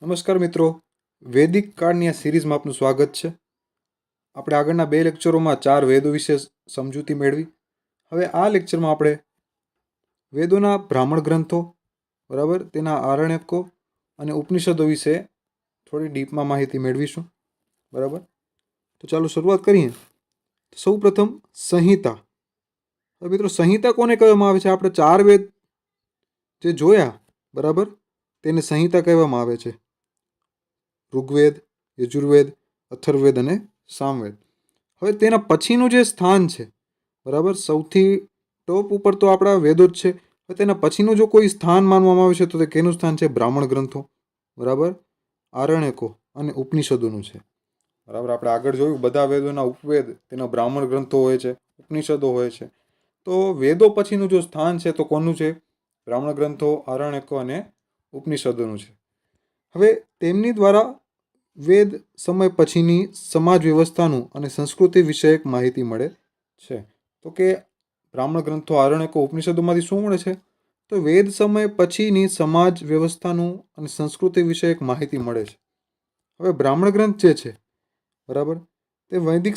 નમસ્કાર મિત્રો, વૈદિક કાળની આ સિરીઝમાં આપનું સ્વાગત છે. આપણે આગળના 2 લેક્ચરોમાં 4 વેદો વિશે સમજૂતી મેળવી. હવે આ લેક્ચરમાં આપણે વેદોના બ્રાહ્મણ ગ્રંથો, બરાબર, તેના આરણ્યકો અને ઉપનિષદો વિશે થોડી ડીપમાં માહિતી મેળવીશું. બરાબર, તો ચાલો શરૂઆત કરીએ. સૌ પ્રથમ સંહિતા. હવે મિત્રો, સંહિતા કોને કહેવામાં આવે છે? આપણે 4 વેદ જે જોયા, બરાબર, તેને સંહિતા કહેવામાં આવે છે. ઋગ્વેદ, યજુર્વેદ, અથર્વવેદ અને સામવેદ. હવે તેના પછીનું જે સ્થાન છે, બરાબર, સૌથી ટોપ ઉપર તો આપણા વેદો જ છે. હવે તેના પછીનું જો કોઈ સ્થાન માનવામાં આવે છે તો તે કેનું સ્થાન છે? બ્રાહ્મણ ગ્રંથો, બરાબર, આરણ્યકો અને ઉપનિષદોનું છે. બરાબર, આપણે આગળ જોયું બધા વેદોના ઉપવેદ તેના બ્રાહ્મણ ગ્રંથો હોય છે, ઉપનિષદો હોય છે. તો વેદો પછીનું જો સ્થાન છે તો કોનું છે? બ્રાહ્મણ ગ્રંથો, આરણ્યકો અને ઉપનિષદોનું છે. હવે તેમની દ્વારા વેદ સમય પછીની સમાજ વ્યવસ્થાનું અને સંસ્કૃતિ વિષયક માહિતી મળે છે. તો કે બ્રાહ્મણ ગ્રંથો, આરણ્યકો, ઉપનિષદોમાંથી શું મળે છે? તો વેદ સમય પછીની સમાજ વ્યવસ્થાનું અને સંસ્કૃતિ વિષયક માહિતી મળે છે. હવે બ્રાહ્મણ ગ્રંથ જે છે, બરાબર, તે વૈદિક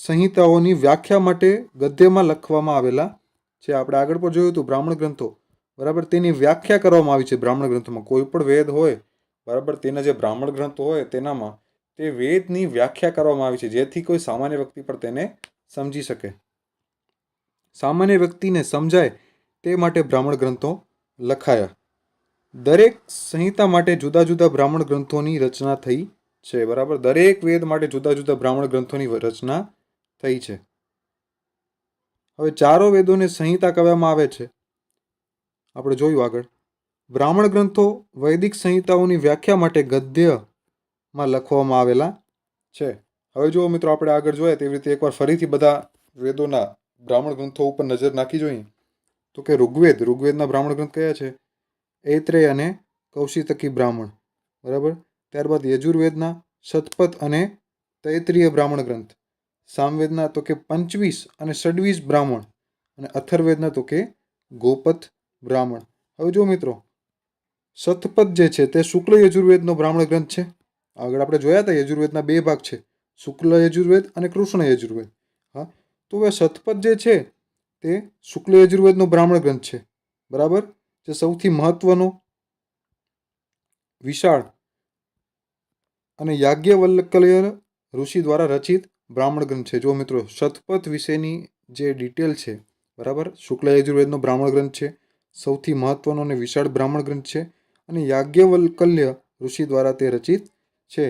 સંહિતાઓની વ્યાખ્યા માટે ગદ્યમાં લખવામાં આવેલા છે. આપણે આગળ પણ જોયું હતું બ્રાહ્મણ ગ્રંથો, બરાબર, તેની વ્યાખ્યા કરવામાં આવી છે. બ્રાહ્મણ ગ્રંથોમાં કોઈ પણ વેદ હોય, બરાબર, તેના જે બ્રાહ્મણ ગ્રંથો હોય તેનામાં તે વેદની વ્યાખ્યા કરવામાં આવી છે, જેથી કોઈ સામાન્ય વ્યક્તિ પણ તેને સમજી શકે. સામાન્ય વ્યક્તિને સમજાય તે માટે બ્રાહ્મણ ગ્રંથો લખાયા. દરેક સંહિતા માટે જુદા જુદા બ્રાહ્મણ ગ્રંથોની રચના થઈ છે. બરાબર, દરેક વેદ માટે જુદા જુદા બ્રાહ્મણ ગ્રંથોની રચના થઈ છે. હવે 4 વેદોને સંહિતા કહેવામાં આવે છે. આપણે જોયું આગળ. બ્રાહ્મણ ગ્રંથો વૈદિક સંહિતાઓની વ્યાખ્યા માટે ગદ્યમાં લખવામાં આવેલા છે. હવે જો મિત્રો, આપણે આગળ જોઈએ તેવી રીતે એકવાર ફરીથી બધા વેદોના બ્રાહ્મણ ગ્રંથો ઉપર નજર નાખી જોઈએ તો કે ઋગ્વેદના બ્રાહ્મણ ગ્રંથ કયા છે? ઐત્રેય અને કૌશિતકી બ્રાહ્મણ, બરાબર. ત્યારબાદ યજુર્વેદના શતપથ અને તૈત્રીય બ્રાહ્મણ ગ્રંથ. સામવેદના તો કે 25 અને 26 બ્રાહ્મણ. અને અથર્વવેદના તો કે ગોપથ બ્રાહ્મણ. હવે જો મિત્રો, શતપથ જે છે તે શુક્લ યજુર્વેદનો બ્રાહ્મણ ગ્રંથ છે. આગળ આપણે જોયા હતા યજુર્વેદના 2 ભાગ છે, શુક્લ યજુર્વેદ અને કૃષ્ણ યજુર્વેદ. હા, તો હવે શતપથ જે છે તે શુક્લ યજુર્વેદનો બ્રાહ્મણ ગ્રંથ છે, બરાબર, જે સૌથી મહત્વનો, વિશાળ અને યાજ્ઞવલ્ક્ય ઋષિ દ્વારા રચિત બ્રાહ્મણ ગ્રંથ છે. જો મિત્રો, શતપથ વિશેની જે ડિટેલ છે, બરાબર, શુક્લ યજુર્વેદનો બ્રાહ્મણ ગ્રંથ છે, સૌથી મહત્વનો અને વિશાળ બ્રાહ્મણ ગ્રંથ છે, અને યાજ્ઞવલ્ક્ય ઋષિ દ્વારા તે રચિત છે.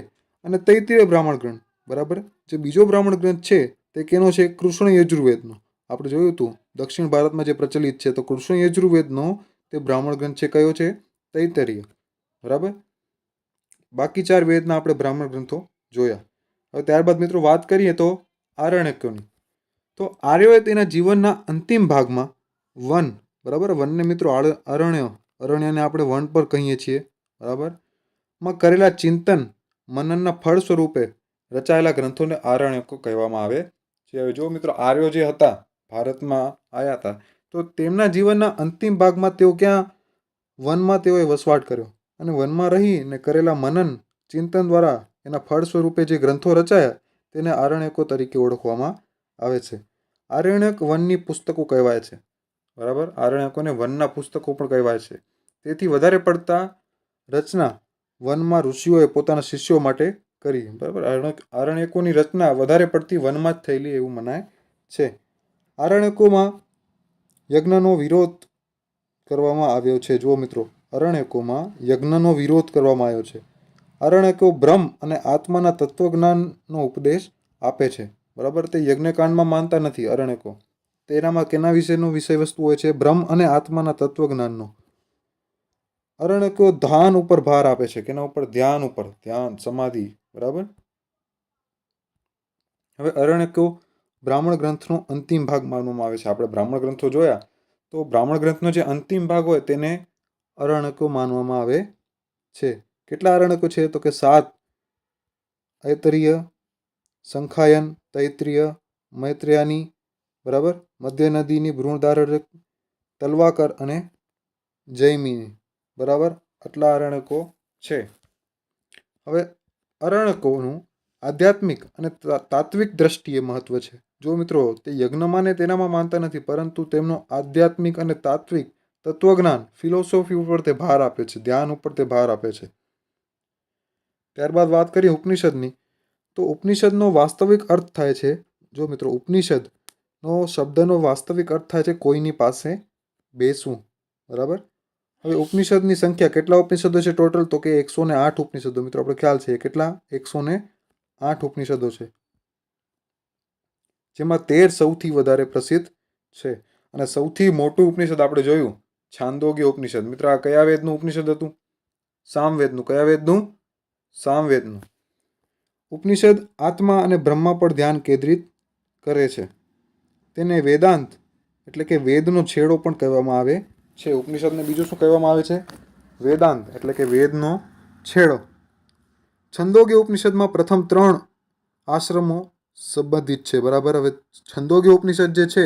અને તૈત્રીય બ્રાહ્મણ ગ્રંથ, બરાબર, જે બીજો બ્રાહ્મણ ગ્રંથ છે તે કેનો છે? કૃષ્ણ યજુર્વેદનો. આપણે જોયું હતું દક્ષિણ ભારતમાં જે પ્રચલિત છે, તો કૃષ્ણ યજુર્વેદનો તે બ્રાહ્મણ ગ્રંથ છે. કયો છે? તૈત્તરીય. બરાબર, બાકી 4 વેદના આપણે બ્રાહ્મણ ગ્રંથો જોયા. હવે ત્યારબાદ મિત્રો વાત કરીએ તો આરણ્યકોની. તો આર્યોએ તેના જીવનના અંતિમ ભાગમાં વન, બરાબર, વનને મિત્રો અરણ્યને આપણે વન પર કહીએ છીએ, બરાબર, માં કરેલા ચિંતન મનનના ફળ સ્વરૂપે રચાયેલા ગ્રંથોને આરણ્યકો કહેવામાં આવે છે. હવે જો મિત્રો, આર્યો જે હતા ભારતમાં આવ્યા હતા, તો તેમના જીવનના અંતિમ ભાગમાં તેઓ ક્યાં? વનમાં તેઓએ વસવાટ કર્યો, અને વનમાં રહીને કરેલા મનન ચિંતન દ્વારા એના ફળ સ્વરૂપે જે ગ્રંથો રચાયા તેને આરણ્યકો તરીકે ઓળખવામાં આવે છે. આરણ્યક વનની પુસ્તકો કહેવાય છે, બરાબર. આરણ્યકોને વનના પુસ્તકો પણ કહેવાય છે. તેથી વધારે પડતા રચના વનમાં ઋષિઓએ પોતાના શિષ્યો માટે કરી, બરાબર. આરણ્યકોની રચના વધારે પડતી વનમાં જ થયેલી એવું મનાય છે. આરણ્યકોમાં યજ્ઞનો વિરોધ કરવામાં આવ્યો છે. જો મિત્રો, આરણ્યકોમાં યજ્ઞનો વિરોધ કરવામાં આવ્યો છે. આરણ્યકો બ્રહ્મ અને આત્માના તત્વજ્ઞાનનો ઉપદેશ આપે છે, બરાબર. તે યજ્ઞકાંડમાં માનતા નથી આરણ્યકો. તેનામાં કેના વિશેનો વિષય વસ્તુ હોય છે? બ્રહ્મ અને આત્માના તત્વજ્ઞાનનો. આરણ્યકો ધ્યાન ઉપર ભાર આપે છે. કેના ઉપર? ધ્યાન ઉપર. ધ્યાન, સમાધિ, બરાબર. હવે આરણ્યકો બ્રાહ્મણ ગ્રંથનો અંતિમ ભાગ માનવામાં આવે છે. આપણે બ્રાહ્મણ ગ્રંથો જોયા, તો બ્રાહ્મણ ગ્રંથનો જે અંતિમ ભાગ હોય તેને આરણ્યકો માનવામાં આવે છે. કેટલા આરણ્યકો છે? તો કે 7. ઐતરીય, સંખાયન, તૈત્રીય, મૈત્રેયાની, બરાબર, મધ્ય નદીની, બૃહદારણ્યક, તલવાકર અને જૈમિની, બરાબર. આટલા આરણ્યકો છે. હવે અરણકોનું આધ્યાત્મિક અને તાત્વિક દ્રષ્ટિએ મહત્વ છે. જો મિત્રો તે યજ્ઞમાં ને તેનામાં માનતા નથી, પરંતુ તેમનો આધ્યાત્મિક અને તાત્વિક તત્વજ્ઞાન ફિલોસોફી ઉપર તે ભાર આપે છે, ધ્યાન ઉપર તે ભાર આપે છે. ત્યારબાદ વાત કરીએ ઉપનિષદની, તો ઉપનિષદનો વાસ્તવિક અર્થ થાય છે, જો મિત્રો ઉપનિષદનો શબ્દનો વાસ્તવિક અર્થ થાય છે કોઈની પાસે બેસવું. બરાબર. હવે ઉપનિષદની સંખ્યા, કેટલા ઉપનિષદો છે ટોટલ? તો કે 108 ઉપનિષદો. મિત્રો આપણે ખ્યાલ છે કેટલા? 108 ઉપનિષદો છે, જેમાં 13 સૌથી વધારે પ્રસિદ્ધ છે. અને સૌથી મોટું ઉપનિષદ આપણે જોયું છાંદોગ્ય ઉપનિષદ. મિત્રો આ કયા વેદનું ઉપનિષદ હતું? સામવેદનું. કયા વેદનું? સામવેદનું. ઉપનિષદ આત્મા અને બ્રહ્મા પર ધ્યાન કેન્દ્રિત કરે છે. તેને વેદાંત એટલે કે વેદનો છેડો પણ કહેવામાં આવે છે. ઉપનિષદને બીજું શું કહેવામાં આવે છે? વેદાંત એટલે કે વેદનો છેડો. છંદોગ્ય ઉપનિષદમાં પ્રથમ 3 આશ્રમો સંબંધિત છે. બરાબર. હવે છંદોગ્ય ઉપનિષદ જે છે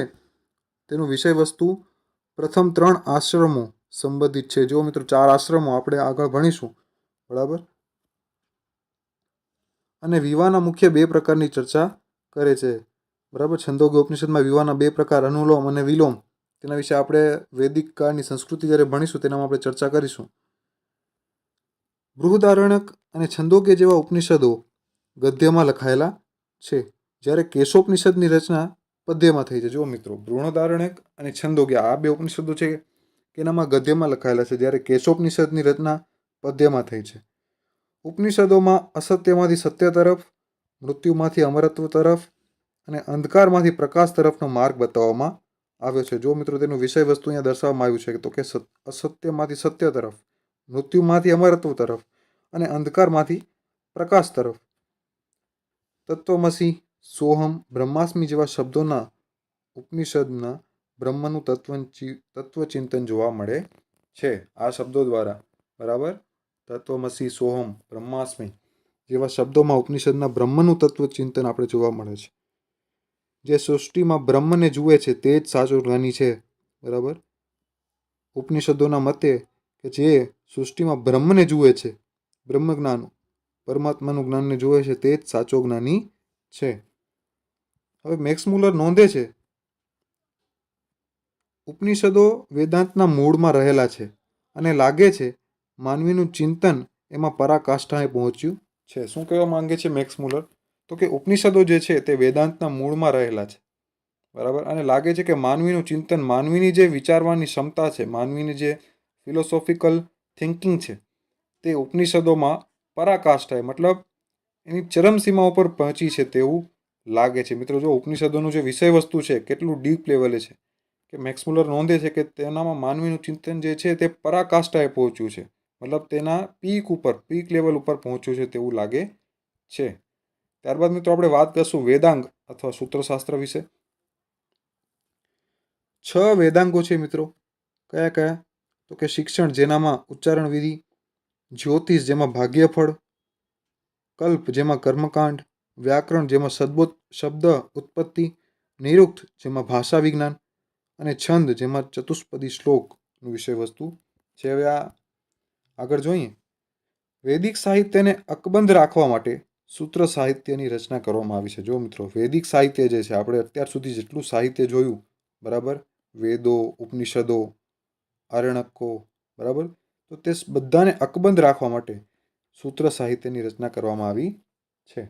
તેનું વિષય વસ્તુ પ્રથમ 3 આશ્રમો સંબંધિત છે. જો મિત્રો 4 આશ્રમો આપણે આગળ ભણીશું. બરાબર. અને વિવાહના મુખ્ય 2 પ્રકારની ચર્ચા કરે છે. બરાબર. છંદોગ્ય ઉપનિષદમાં વિવાહના 2 પ્રકાર, અનુલોમ અને વિલોમ, તેના વિશે આપણે વૈદિક કાળની સંસ્કૃતિ જ્યારે ભણીશું તેનામાં આપણે ચર્ચા કરીશું. બૃહદારણ્યક અને છંદોગ્ય જેવા ઉપનિષદો ગદ્યમાં લખાયેલા છે, જ્યારે કેશોપનિષદની રચના પદ્યમાં થઈ છે. જો મિત્રો બૃહદારણ્યક અને છંદોગ્ય આ 2 ઉપનિષદો છે કે એનામાં ગદ્યમાં લખાયેલા છે, જ્યારે કેશોપનિષદની રચના પદ્યમાં થઈ છે. ઉપનિષદોમાં અસત્યમાંથી સત્ય તરફ, મૃત્યુમાંથી અમરત્વ તરફ અને અંધકારમાંથી પ્રકાશ તરફનો માર્ગ બતાવવામાં આવ્યો છે. જો મિત્રો તેનું વિષય વસ્તુ અહીંયા દર્શાવવામાં આવ્યું છે, તો કે અસત્યમાંથી સત્ય તરફ, મૃત્યુમાંથી અમરત્વ તરફ અને અંધકારમાંથી પ્રકાશ તરફ. તત્વમસી, સોહમ, બ્રહ્માસ્મિ જેવા શબ્દોના ઉપનિષદના બ્રહ્મનું તત્વચિંતન જોવા મળે છે. આ શબ્દો દ્વારા. બરાબર. તત્વમસી, સોહમ, બ્રહ્માસ્મિ જેવા શબ્દોમાં ઉપનિષદના બ્રહ્મનું તત્વચિંતન આપણે જોવા મળે છે. જે સૃષ્ટિમાં બ્રહ્મને જુએ છે તે જ સાચો જ્ઞાની છે. બરાબર. ઉપનિષદોના મતે કે જે સૃષ્ટિમાં બ્રહ્મને જુએ છે, બ્રહ્મ જ્ઞાન, પરમાત્માનું જ્ઞાનને જુએ છે તે જ સાચો જ્ઞાની છે. હવે મેક્સ મુલર નોંધે છે, ઉપનિષદો વેદાંતના મૂળમાં રહેલા છે અને લાગે છે માનવીનું ચિંતન એમાં પરાકાષ્ઠાએ પહોંચ્યું છે. શું કહેવા માંગે છે મેક્સ મુલર? તો કે ઉપનિષદો જે છે તે વેદાંતના મૂળમાં રહેલા છે. બરાબર. અને લાગે છે કે માનવીનું ચિંતન, માનવીની જે વિચારવાની ક્ષમતા છે, માનવીની જે ફિલોસોફિકલ થિંકિંગ છે, તે ઉપનિષદોમાં પરાકાષ્ઠાએ, મતલબ એની ચરમસીમા ઉપર પહોંચી છે તેવું લાગે છે. મિત્રો જો ઉપનિષદોનું જે વિષય વસ્તુ છે કેટલું ડીપ લેવલે છે, કે મેક્સ મુલર નોંધે છે કે તેનામાં માનવીનું ચિંતન જે છે તે પરાકાષ્ઠાએ પહોંચ્યું છે, મતલબ તેના પીક લેવલ ઉપર પહોંચ્યું છે તેવું લાગે છે. ત્યારબાદ મિત્રો આપણે વાત કરશું વેદાંગ અથવા સૂત્રશાસ્ત્ર વિશે. 6 વેદાંગો છે મિત્રો. કયા કયા? તો કે શિક્ષણ, જેનામાં ઉચ્ચારણ વિધિ, જ્યોતિષ, જેમાં ભાગ્યફળ, કલ્પ, જેમાં કર્મકાંડ, વ્યાકરણ, જેમાં શબ્દ ઉત્પત્તિ, નિરુક્ત, જેમાં ભાષા વિજ્ઞાન, અને છંદ, જેમાં ચતુષ્પદી શ્લોકનું વિષય વસ્તુ છે. હવે આ આગળ જોઈએ. વૈદિક સાહિત્યને અકબંધ રાખવા માટે સૂત્ર સાહિત્યની રચના કરવામાં આવી છે. જો મિત્રો વૈદિક સાહિત્ય જે છે, આપણે અત્યાર સુધી જેટલું સાહિત્ય જોયું, બરાબર, વેદો, ઉપનિષદો, આરણ્યકો, બરાબર, તો તે બધાને અકબંધ રાખવા માટે સૂત્ર સાહિત્યની રચના કરવામાં આવી છે.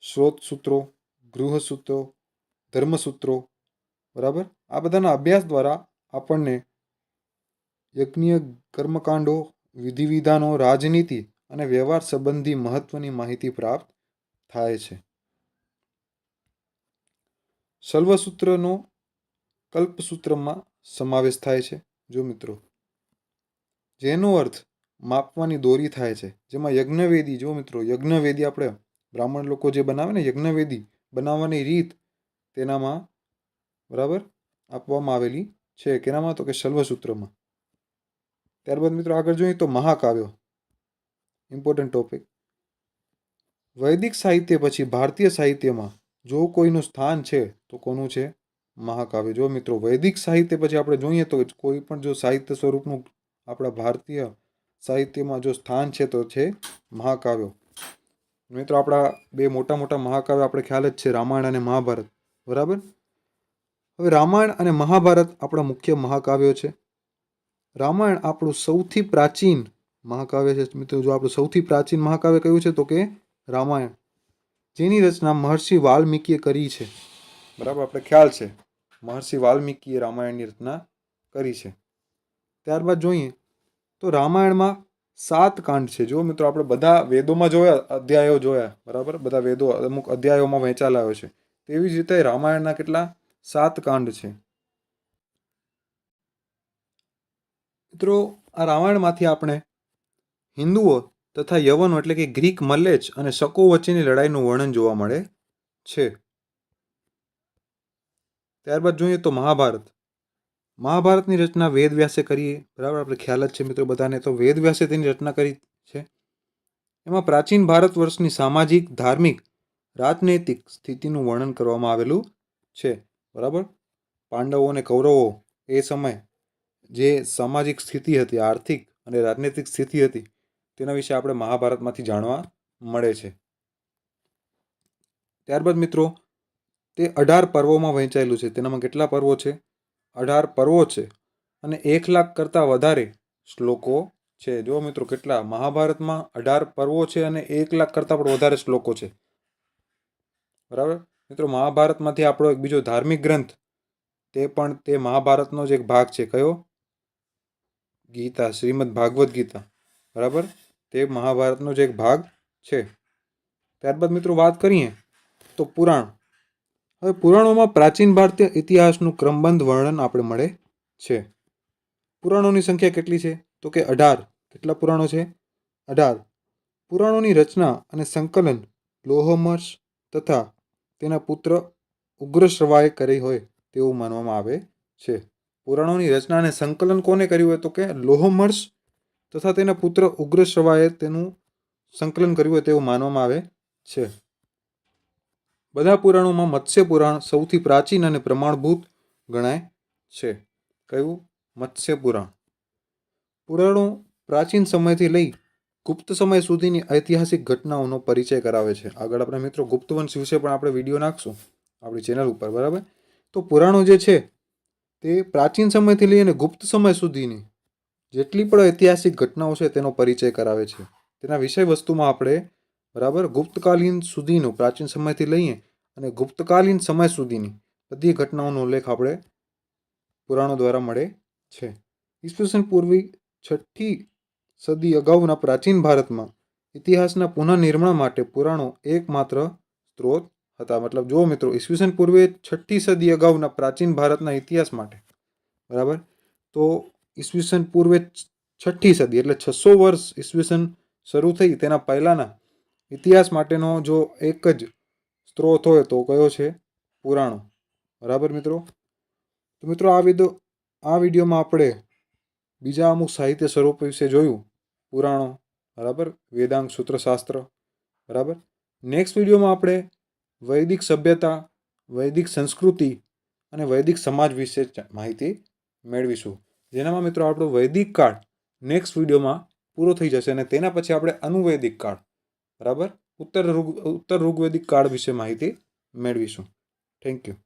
સ્રોત સૂત્રો, ગૃહસૂત્રો, ધર્મસૂત્રો, બરાબર, આ બધાના અભ્યાસ દ્વારા આપણને યજ્ઞીય કર્મકાંડો, વિધિવિધાનો, રાજનીતિ અને વ્યવહાર સંબંધી મહત્વની માહિતી પ્રાપ્ત થાય છે. સલ્વસૂત્રનો કલ્પસૂત્રમાં સમાવેશ થાય છે. જો મિત્રો જેનો અર્થ માપવાની દોરી થાય છે, જેમાં યજ્ઞવેદી, જો મિત્રો યજ્ઞવેદી આપણે બ્રાહ્મણ લોકો જે બનાવે ને, યજ્ઞવેદી બનાવવાની રીત તેનામાં, બરાબર, આપવામાં આવેલી છે. કેનામાં? તો કે સલ્વસૂત્રમાં. ત્યારબાદ મિત્રો આગળ જોઈએ તો મહાકાવ્યો, ઇમ્પોર્ટન્ટ ટોપિક. વૈદિક સાહિત્ય પછી ભારતીય સાહિત્યમાં જો કોઈનું સ્થાન છે તો કોનું છે? મહાકાવ્ય. જો મિત્રો વૈદિક સાહિત્ય પછી આપણે જોઈએ તો કોઈ પણ જો સાહિત્ય સ્વરૂપનું આપણા ભારતીય સાહિત્યમાં જો સ્થાન છે તો છે મહાકાવ્યો. મિત્રો આપણા બે મોટા મોટા મહાકાવ્યો આપણે ખ્યાલ જ છે, રામાયણ અને મહાભારત. બરાબર. હવે રામાયણ અને મહાભારત આપણા મુખ્ય મહાકાવ્યો છે. રામાયણ આપણું સૌથી પ્રાચીન મહાકાવ્ય છે. મિત્રો જો આપણું સૌથી પ્રાચીન મહાકાવ્ય કયું છે તો કે રામાયણ, જેની રચના મહર્ષિ વાલ્મીકીએ કરી છે. બરાબર, આપણે ખ્યાલ છે મહર્ષિ વાલ્મીકીએ રામાયણની રચના કરી છે. ત્યારબાદ જોઈએ તો રામાયણમાં 7 કાંડ છે. જો મિત્રો આપણે બધા વેદોમાં જોયા, અધ્યાયો જોયા, બરાબર, બધા વેદો અમુક અધ્યાયોમાં વહેંચાયેલા હોય છે. તેવી જ રીતે રામાયણના કેટલા 7 કાંડ છે. મિત્રો આ રામાયણમાંથી આપણે હિન્દુઓ તથા યવનો એટલે કે ગ્રીક, મલ્લેચ અને શકો વચ્ચેની લડાઈનું વર્ણન જોવા મળે છે. ત્યારબાદ જોઈએ તો મહાભારત. મહાભારતની રચના વેદવ્યાસે કરી. બરાબર, આપણે ખ્યાલ જ છે મિત્રો બધાને, તો વેદવ્યાસે તેની રચના કરી છે. એમાં પ્રાચીન ભારત વર્ષની સામાજિક, ધાર્મિક, રાજનૈતિક સ્થિતિનું વર્ણન કરવામાં આવેલું છે. બરાબર, પાંડવો અને કૌરવો એ સમય જે સામાજિક સ્થિતિ હતી, આર્થિક અને રાજનૈતિક સ્થિતિ હતી, તેના વિશે આપણે મહાભારતમાંથી જાણવા મળે છે. ત્યારબાદ મિત્રો તે 18 પર્વોમાં વહેંચાયેલું છે. તેનામાં કેટલા પર્વો છે? 18 પર્વો છે અને 1 લાખ કરતાં વધારે શ્લોકો છે. જો મિત્રો કેટલા મહાભારતમાં 18 પર્વો છે અને 1 લાખ કરતાં પણ વધારે શ્લોકો છે. બરાબર મિત્રો, મહાભારતમાંથી આપણો એક બીજો ધાર્મિક ગ્રંથ, તે મહાભારતનો જ એક ભાગ છે. કયો? ગીતા, શ્રીમદ ભાગવત ગીતા. બરાબર, તે મહાભારતનો જ એક ભાગ છે. ત્યારબાદ મિત્રો વાત કરીએ તો પુરાણ. હવે પુરાણોમાં પ્રાચીન ભારતીય ઇતિહાસનું ક્રમબદ્ધ વર્ણન આપણે મળે છે. પુરાણોની સંખ્યા કેટલી છે તો કે 18. કેટલા પુરાણો છે? 18. પુરાણોની રચના અને સંકલન લોહમર્ષ તથા તેના પુત્ર ઉગ્રશ્રવાએ કરી હોય તેવું માનવામાં આવે છે. પુરાણોની રચના અને સંકલન કોને કર્યું હોય તો કે લોહમર્ષ તથા તેના પુત્ર ઉગ્રશ્રવાએ તેનું સંકલન કર્યું હોય તેવું માનવામાં આવે છે. બધા પુરાણોમાં મત્સ્ય પુરાણ સૌથી પ્રાચીન અને પ્રમાણભૂત ગણાય છે. કયું? મત્સ્ય પુરાણ. પુરાણો પ્રાચીન સમયથી લઈ ગુપ્ત સમય સુધીની ઐતિહાસિક ઘટનાઓનો પરિચય કરાવે છે. આગળ આપણે મિત્રો ગુપ્તવંશ વિશે પણ આપણે વિડીયો નાખશું આપણી ચેનલ ઉપર. બરાબર, તો પુરાણો જે છે તે પ્રાચીન સમયથી લઈને ગુપ્ત સમય સુધીની જેટલી પણ ઐતિહાસિક ઘટનાઓ છે તેનો પરિચય કરાવે છે. તેના વિષય વસ્તુમાં આપણે બરાબર ગુપ્તકાલીન સુધીનો, પ્રાચીન સમયથી લઈએ અને ગુપ્તકાલીન સમય સુધીની બધી ઘટનાઓનો ઉલ્લેખ આપણે પુરાણો દ્વારા મળે છે. ઈસવીસન પૂર્વે 6ઠી સદી અગાઉના પ્રાચીન ભારતમાં ઇતિહાસના પુનઃનિર્માણ માટે પુરાણો એકમાત્ર સ્ત્રોત હતા. મતલબ જો મિત્રો ઈસવીસન પૂર્વે 6ઠી સદી અગાઉના પ્રાચીન ભારતના ઇતિહાસ માટે, બરાબર, તો ઈસવીસન પૂર્વે 6ઠી સદી એટલે 600 વર્ષ ઈસવીસન શરૂ થઈ તેના પહેલાંના ઇતિહાસ માટેનો જો એક જ સ્ત્રોત હોય તો કયો છે? પુરાણો. બરાબર મિત્રો, તો મિત્રો આ વિડીયોમાં આપણે બીજા અમુક સાહિત્ય સ્વરૂપ વિશે જોયું, પુરાણો, બરાબર, વેદાંગ સૂત્રશાસ્ત્ર. બરાબર, નેક્સ્ટ વિડીયોમાં આપણે વૈદિક સભ્યતા, વૈદિક સંસ્કૃતિ અને વૈદિક સમાજ વિશે માહિતી મેળવીશું, જેનામાં મિત્રો આપણો વૈદિક કાળ નેક્સ્ટ વિડીયોમાં પૂરો થઈ જશે અને તેના પછી આપણે અનુવૈદિક કાળ, બરાબર, ઉત્તર ઋગ્વેદિક કાળ વિશે માહિતી મેળવીશું. Thank you.